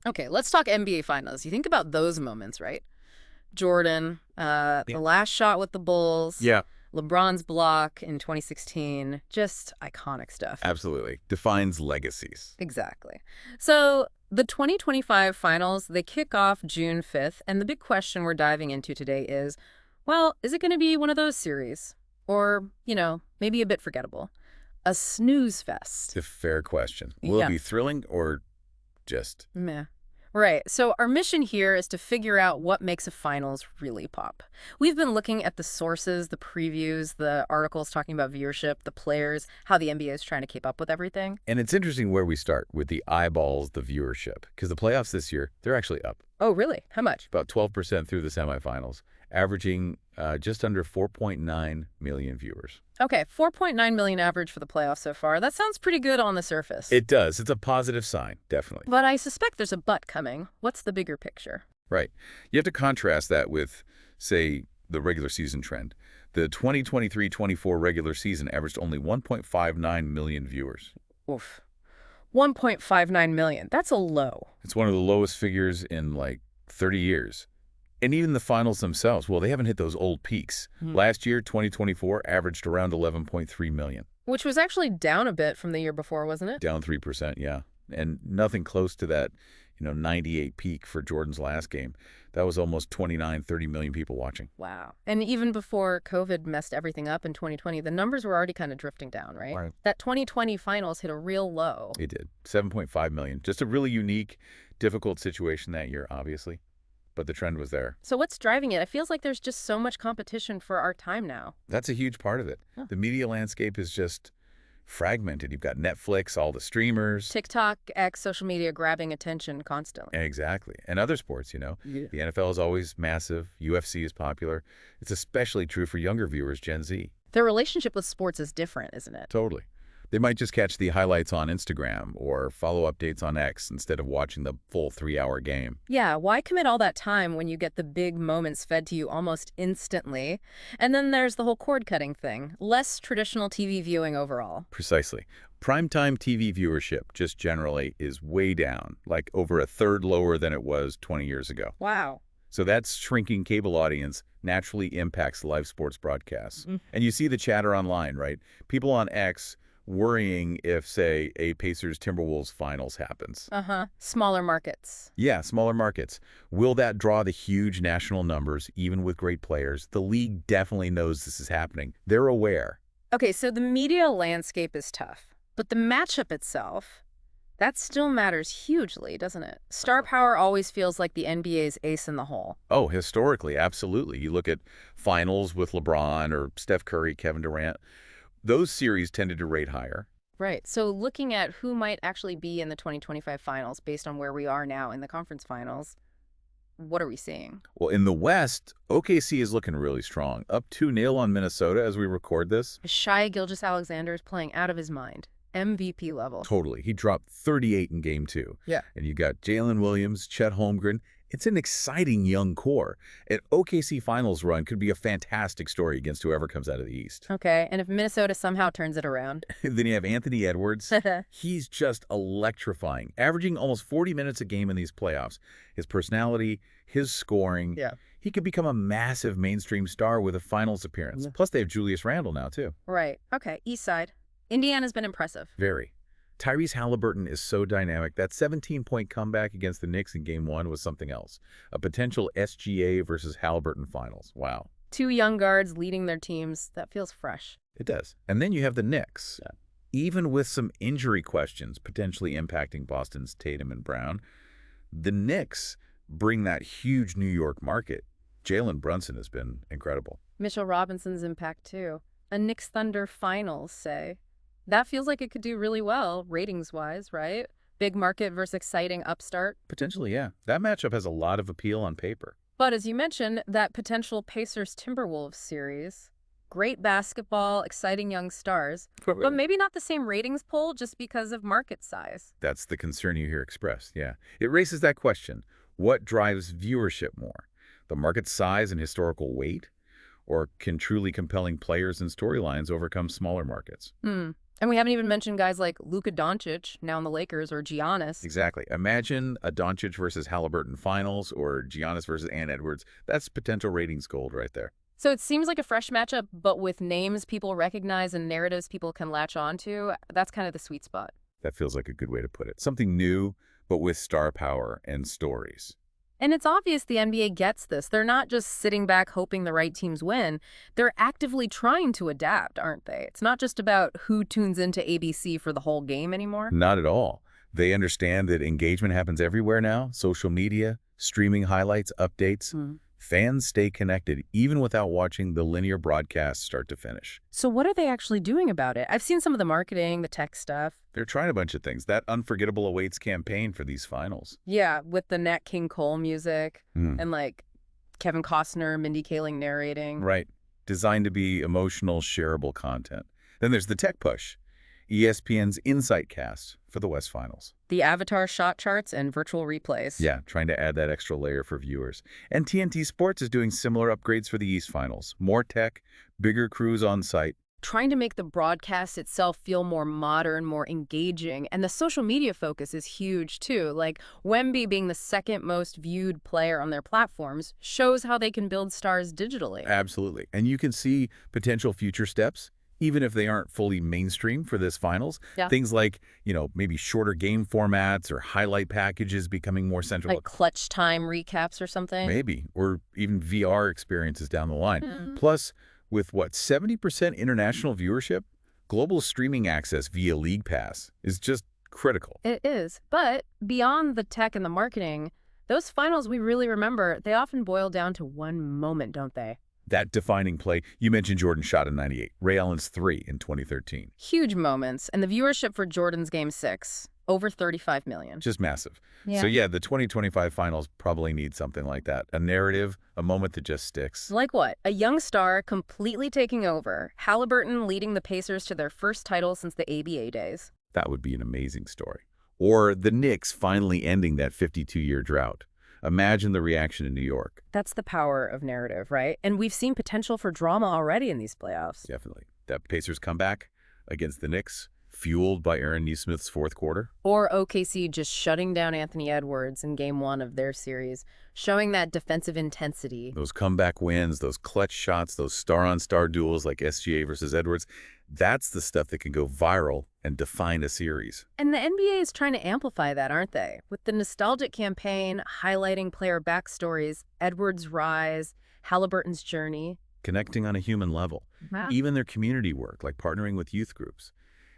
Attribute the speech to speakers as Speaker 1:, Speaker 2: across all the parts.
Speaker 1: Okay, let's talk NBA Finals. You think about those moments, right? Jordan, the
Speaker 2: Yeah.
Speaker 1: last shot with the Bulls,
Speaker 2: Yeah,
Speaker 1: LeBron's block in 2016, just iconic stuff.
Speaker 2: absolutely. Defines legacies.
Speaker 1: Exactly. So the 2025 finals, they kick off June 5th, and the big question we're diving into today is, well, is it going to be one of those series? Or, maybe a bit forgettable. A snooze fest.
Speaker 2: The fair question. Will it
Speaker 1: Yeah.
Speaker 2: be thrilling or just
Speaker 1: Meh. Right. So our mission here is to figure out what makes a finals really pop. We've been looking at the sources, the previews, the articles talking about viewership, the players, how the NBA is trying to keep up with everything.
Speaker 2: And it's interesting where we start with the eyeballs, the viewership, because the playoffs this year, they're actually up
Speaker 1: Oh, really? How much?
Speaker 2: about 12% through the semifinals, averaging just under 4.9 million viewers.
Speaker 1: Okay, 4.9 million average for the playoffs so far. That sounds pretty good on the surface.
Speaker 2: It does. It's a positive sign, definitely.
Speaker 1: But I suspect there's a but coming. What's the bigger picture?
Speaker 2: Right. You have to contrast that with, say, the regular season trend. The 2023-24 regular season averaged only 1.59 million viewers.
Speaker 1: Oof. 1.59 million. That's a low.
Speaker 2: It's one of the lowest figures in like 30 years. And even the finals themselves, well, they haven't hit those old peaks. Last year, 2024, averaged around 11.3 million,
Speaker 1: Which was actually down a bit from the year before, wasn't it?
Speaker 2: down 3%, yeah. And nothing close to that, 98 peak for Jordan's last game. That was almost 29, 30 million people watching.
Speaker 1: Wow. And even before COVID messed everything up in 2020, the numbers were already kind of drifting down, right?
Speaker 2: Right.
Speaker 1: That 2020 finals hit a real low.
Speaker 2: It did. 7.5 million. Just a really unique, difficult situation that year, obviously. But the trend was there.
Speaker 1: So what's driving it? It feels like there's just so much competition for our time now.
Speaker 2: That's a huge part of it.
Speaker 1: Huh.
Speaker 2: The media landscape is just fragmented. You've got Netflix, all the streamers.
Speaker 1: TikTok, X, social media grabbing attention constantly.
Speaker 2: Exactly. And other sports,
Speaker 1: Yeah.
Speaker 2: The NFL is always massive. UFC is popular. It's especially true for younger viewers, Gen Z.
Speaker 1: Their relationship with sports is different, isn't it?
Speaker 2: Totally. They might just catch the highlights on Instagram or follow updates on X instead of watching the full 3-hour game.
Speaker 1: Yeah, why commit all that time when you get the big moments fed to you almost instantly? And then there's the whole cord cutting thing. Less traditional TV viewing overall.
Speaker 2: Precisely. Primetime TV viewership, just generally, is way down, like over a third lower than it was 20 years ago.
Speaker 1: Wow.
Speaker 2: So that shrinking cable audience naturally impacts live sports broadcasts. And you see the chatter online, right? People on X worrying if, say, a Pacers-Timberwolves finals happens.
Speaker 1: Uh-huh. Smaller markets.
Speaker 2: Yeah, smaller markets. Will that draw the huge national numbers, even with great players? The league definitely knows this is happening. They're aware.
Speaker 1: Okay, so the media landscape is tough. But the matchup itself, that still matters hugely, doesn't it? Star power always feels like the NBA's ace in the hole.
Speaker 2: Oh, historically, absolutely. You look at finals with LeBron or Steph Curry, Kevin Durant. Those series tended to rate higher.
Speaker 1: Right. So looking at who might actually be in the 2025 finals based on where we are now in the conference finals, what are we seeing?
Speaker 2: Well, in the West, OKC is looking really strong. Up 2-0 on Minnesota as we record this.
Speaker 1: Shai Gilgeous-Alexander is playing out of his mind. MVP level.
Speaker 2: Totally. He dropped 38 in Game 2.
Speaker 1: Yeah.
Speaker 2: And you got Jalen Williams, Chet Holmgren. It's an exciting young core. An OKC finals run could be a fantastic story against whoever comes out of the East.
Speaker 1: Okay, and if Minnesota somehow turns it around?
Speaker 2: Then you have Anthony Edwards. He's just electrifying, averaging almost 40 minutes a game in these playoffs. His personality, his scoring.
Speaker 1: Yeah.
Speaker 2: He could become a massive mainstream star with a finals appearance. Plus, they have Julius Randle now, too.
Speaker 1: Right. Okay, East Side. Indiana's been impressive.
Speaker 2: Very. Tyrese Halliburton is so dynamic. That 17-point comeback against the Knicks in Game 1 was something else. A potential SGA versus Halliburton finals. Wow.
Speaker 1: Two young guards leading their teams. That feels fresh.
Speaker 2: It does. And then you have the Knicks. Yeah. Even with some injury questions potentially impacting Boston's Tatum and Brown, the Knicks bring that huge New York market. Jalen Brunson has been incredible.
Speaker 1: Mitchell Robinson's impact, too. A Knicks Thunder finals, say. That feels like it could do really well, ratings-wise, right? Big market versus exciting upstart.
Speaker 2: Potentially, yeah. That matchup has a lot of appeal on paper.
Speaker 1: But as you mentioned, that potential Pacers-Timberwolves series, great basketball, exciting young stars, but maybe not the same ratings poll just because of market size.
Speaker 2: That's the concern you hear expressed, yeah. It raises that question. What drives viewership more? The market size and historical weight? Or can truly compelling players and storylines overcome smaller markets?
Speaker 1: And we haven't even mentioned guys like Luka Doncic, now in the Lakers, or Giannis.
Speaker 2: Exactly. Imagine a Doncic versus Halliburton finals or Giannis versus Ant Edwards. That's potential ratings gold right there.
Speaker 1: So it seems like a fresh matchup, but with names people recognize and narratives people can latch onto. That's kind of the sweet spot.
Speaker 2: That feels like a good way to put it. Something new, but with star power and stories.
Speaker 1: And it's obvious the NBA gets this. They're not just sitting back hoping the right teams win. They're actively trying to adapt, aren't they? It's not just about who tunes into ABC for the whole game anymore.
Speaker 2: Not at all. They understand that engagement happens everywhere now. Social media, streaming highlights, updates. Fans stay connected even without watching the linear broadcast start to finish.
Speaker 1: So what are they actually doing about it? I've seen some of the marketing, the tech stuff.
Speaker 2: They're trying a bunch of things. That Unforgettable Awaits campaign for these finals.
Speaker 1: Yeah, with the Nat King Cole music and like Kevin Costner, Mindy Kaling narrating.
Speaker 2: Right. Designed to be emotional, shareable content. Then there's the tech push. ESPN's Insight Cast for the West Finals.
Speaker 1: The avatar shot charts and virtual replays.
Speaker 2: Yeah, trying to add that extra layer for viewers. And TNT Sports is doing similar upgrades for the East Finals. More tech, bigger crews on site.
Speaker 1: Trying to make the broadcast itself feel more modern, more engaging. And the social media focus is huge, too. Like, Wemby being the second most viewed player on their platforms shows how they can build stars digitally.
Speaker 2: Absolutely. And you can see potential future steps, even if they aren't fully mainstream for this finals.
Speaker 1: Yeah.
Speaker 2: Things like, maybe shorter game formats or highlight packages becoming more central.
Speaker 1: Like clutch time recaps or something.
Speaker 2: Maybe. Or even VR experiences down the line. Plus, with 70% international viewership, global streaming access via League Pass is just critical.
Speaker 1: It is. But beyond the tech and the marketing, those finals we really remember, they often boil down to one moment, don't they?
Speaker 2: That defining play, you mentioned Jordan's shot in '98, Ray Allen's 3 in 2013.
Speaker 1: Huge moments. And the viewership for Jordan's Game 6, over 35 million.
Speaker 2: Just massive.
Speaker 1: Yeah.
Speaker 2: So yeah, the 2025 finals probably need something like that. A narrative, a moment that just sticks.
Speaker 1: Like what? A young star completely taking over. Halliburton leading the Pacers to their first title since the ABA days.
Speaker 2: That would be an amazing story. Or the Knicks finally ending that 52-year drought. Imagine the reaction in New York.
Speaker 1: That's the power of narrative, right? And we've seen potential for drama already in these playoffs.
Speaker 2: Definitely. That Pacers comeback against the Knicks, fueled by Aaron Nesmith's fourth quarter.
Speaker 1: Or OKC just shutting down Anthony Edwards in Game 1 of their series, showing that defensive intensity.
Speaker 2: Those comeback wins, those clutch shots, those star-on-star duels like SGA versus Edwards, that's the stuff that can go viral and define a series.
Speaker 1: And the NBA is trying to amplify that, aren't they? With the nostalgic campaign highlighting player backstories, Edwards' rise, Halliburton's journey.
Speaker 2: Connecting on a human level. Wow. Even their community work, like partnering with youth groups.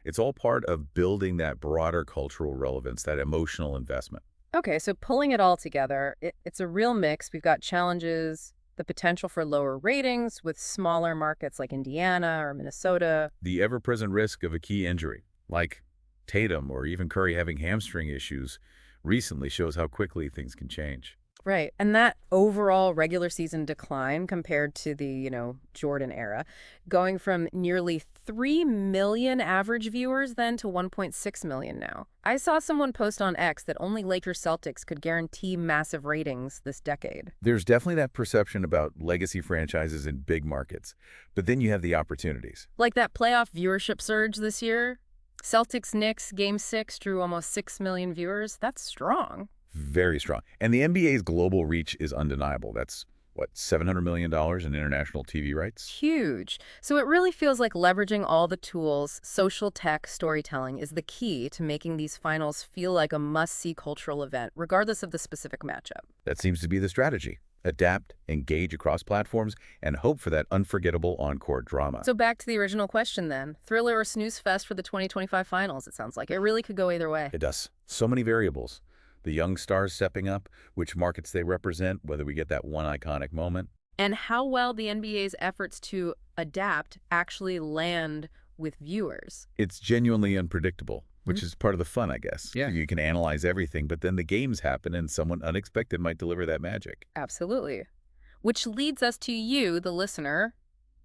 Speaker 2: It's all part of building that broader cultural relevance, that emotional investment.
Speaker 1: Okay, so pulling it all together, it's a real mix. We've got challenges, the potential for lower ratings with smaller markets like Indiana or Minnesota.
Speaker 2: The ever-present risk of a key injury, like Tatum or even Curry having hamstring issues, recently shows how quickly things can change.
Speaker 1: Right. And that overall regular season decline compared to the, Jordan era, going from nearly 3 million average viewers then to 1.6 million now. I saw someone post on X that only Lakers Celtics could guarantee massive ratings this decade.
Speaker 2: There's definitely that perception about legacy franchises in big markets, but then you have the opportunities.
Speaker 1: Like that playoff viewership surge this year. Celtics-Knicks Game 6 drew almost 6 million viewers. That's strong.
Speaker 2: Very strong. And the NBA's global reach is undeniable. That's, $700 million in international TV rights?
Speaker 1: Huge. So it really feels like leveraging all the tools, social tech, storytelling is the key to making these finals feel like a must-see cultural event, regardless of the specific matchup.
Speaker 2: That seems to be the strategy. Adapt, engage across platforms, and hope for that unforgettable on-court drama.
Speaker 1: So back to the original question then. Thriller or snooze fest for the 2025 finals, it sounds like. It really could go either way.
Speaker 2: It does. So many variables. The young stars stepping up, which markets they represent, whether we get that one iconic moment.
Speaker 1: And how well the NBA's efforts to adapt actually land with viewers.
Speaker 2: It's genuinely unpredictable, which is part of the fun, I guess.
Speaker 1: Yeah.
Speaker 2: You can analyze everything, but then the games happen and someone unexpected might deliver that magic.
Speaker 1: Absolutely. Which leads us to you, the listener.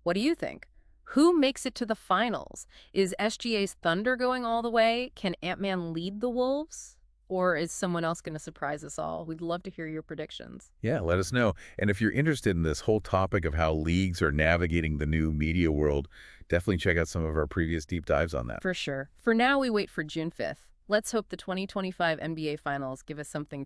Speaker 1: What do you think? Who makes it to the finals? Is SGA's Thunder going all the way? Can Ant-Man lead the Wolves? Or is someone else going to surprise us all? We'd love to hear your predictions.
Speaker 2: Yeah, let us know. And if you're interested in this whole topic of how leagues are navigating the new media world, definitely check out some of our previous deep dives on that.
Speaker 1: For sure. For now, we wait for June 5th. Let's hope the 2025 NBA Finals give us something